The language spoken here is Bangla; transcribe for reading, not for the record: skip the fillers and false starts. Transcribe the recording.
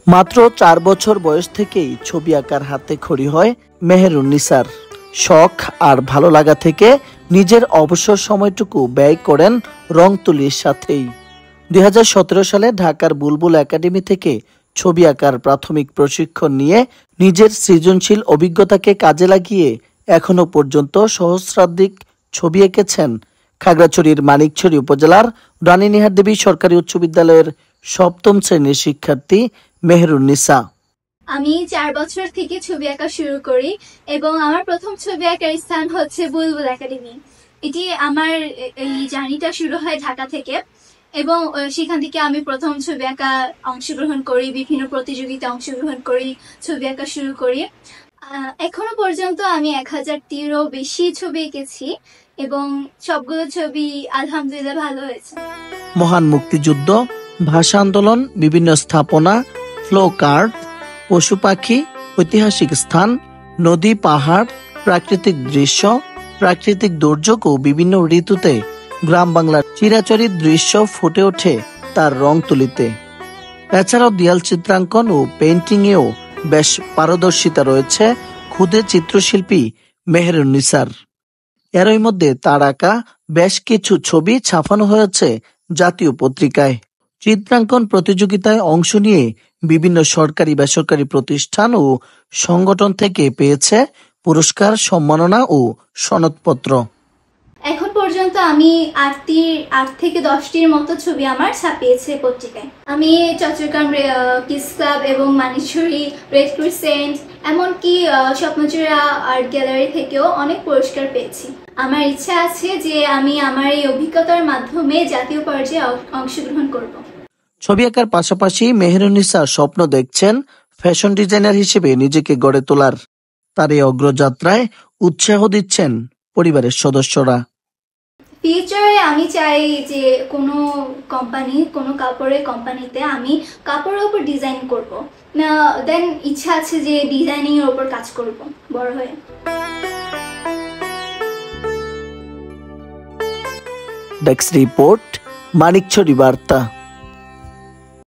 মাত্র 4 বছর বয়স থেকেই ছবি আঁকার হাতে খড়ি হয় মেহেরুন্নিসার। শখ আর ভালো লাগা থেকে নিজের অবসর সময়টুকু ব্যয় করেন রং তুলির সাথেই। 2017 সালে ঢাকার বুলবুল একাডেমি থেকে ছবি আঁকার প্রাথমিক প্রশিক্ষণ নিয়ে নিজের সৃজনশীল অভিজ্ঞতাকে কাজে লাগিয়ে এখনো পর্যন্ত সহস্রাধিক ছবি এঁকেছেন খাগড়াছড়ির মানিকছড়ি উপজেলার রানীনিহার দেবী সরকারি উচ্চ বিদ্যালয়ের 7ম শ্রেণীর শিক্ষার্থী মেহেরুন্নিসা। আমি 4 বছর থেকে ছবি আঁকা শুরু করি এবং আমার প্রথম ছবি আঁকার স্থান হচ্ছে বুলবুল একাডেমি। এটি আমার এই জার্নিটা শুরু হয় ঢাকা থেকে এবং সেখান থেকে আমি প্রথম ছবি আঁকা অংশগ্রহণ করি, বিভিন্ন প্রতিযোগিতায় অংশগ্রহণ করি, ছবি আঁকা শুরু করি। এখনো পর্যন্ত আমি 1000টিরও বেশি ছবি এঁকেছি এবং সবগুলো ছবি আলহামদুলিল্লাহ ভালো হয়েছে। মহান মুক্তিযুদ্ধ, ভাষা আন্দোলন, বিভিন্ন স্থাপনা, ফ্লো কার্ড, পশু পাখি, ঐতিহাসিক স্থান, নদী পাহাড়, প্রাকৃতিক দৃশ্য, প্রাকৃতিক দুর্যোগ ও বিভিন্ন ঋতুতে গ্রাম বাংলার চিরাচরিত দৃশ্য ফুটে ওঠে তার রং তুলিতে। এছাড়াও দেয়াল চিত্রাঙ্কন ও পেইন্টিং এও বেশ পারদর্শিতা রয়েছে ক্ষুদে চিত্রশিল্পী মেহেরুন্নিসার। এরই মধ্যে তার আঁকা বেশ কিছু ছবি ছাপানো হয়েছে জাতীয় পত্রিকায়। চিত্রাঙ্কন প্রতিযোগিতায় অংশ নিয়ে বিভিন্ন সরকারি বেসরকারি প্রতিষ্ঠান ও সংগঠন থেকে পেয়েছে পুরস্কার, সম্মাননা ও সনদপত্র। এখন পর্যন্ত আমি 8 থেকে 10টির মতো ছবি আমার ছাপিয়েছে পত্রিকায়। আমি চট্টগ্রাম কিস ক্লাব এবং মানিকছড়ি রেড ক্রিসেন্ট এমনকি স্বপ্নচূড়া আর্ট গ্যালারি থেকেও অনেক পুরস্কার পেয়েছি। আমার ইচ্ছা আছে যে আমি আমার এই অভিজ্ঞতার মাধ্যমে জাতীয় পর্যায়ে অংশগ্রহণ করব। ছবি আঁকার পাশাপাশি মেহেরুন্নিসা স্বপ্ন দেখছেন ফ্যাশন ডিজাইনার হিসেবে নিজেকে গড়ে তোলার। তার এই অগ্রযাত্রায় উৎসাহ দিচ্ছেন পরিবারের সদস্যরা। ফিউচারে আমি চাই যে কোনো কাপড়ের কোম্পানিতে আমি কাপড়ের উপর ডিজাইন করব। দেন ইচ্ছা আছে যে ডিজাইনিং এর উপর কাজ করব বড় হয়ে। ডেস্ক রিপোর্ট, মানিকছড়ি বার্তা।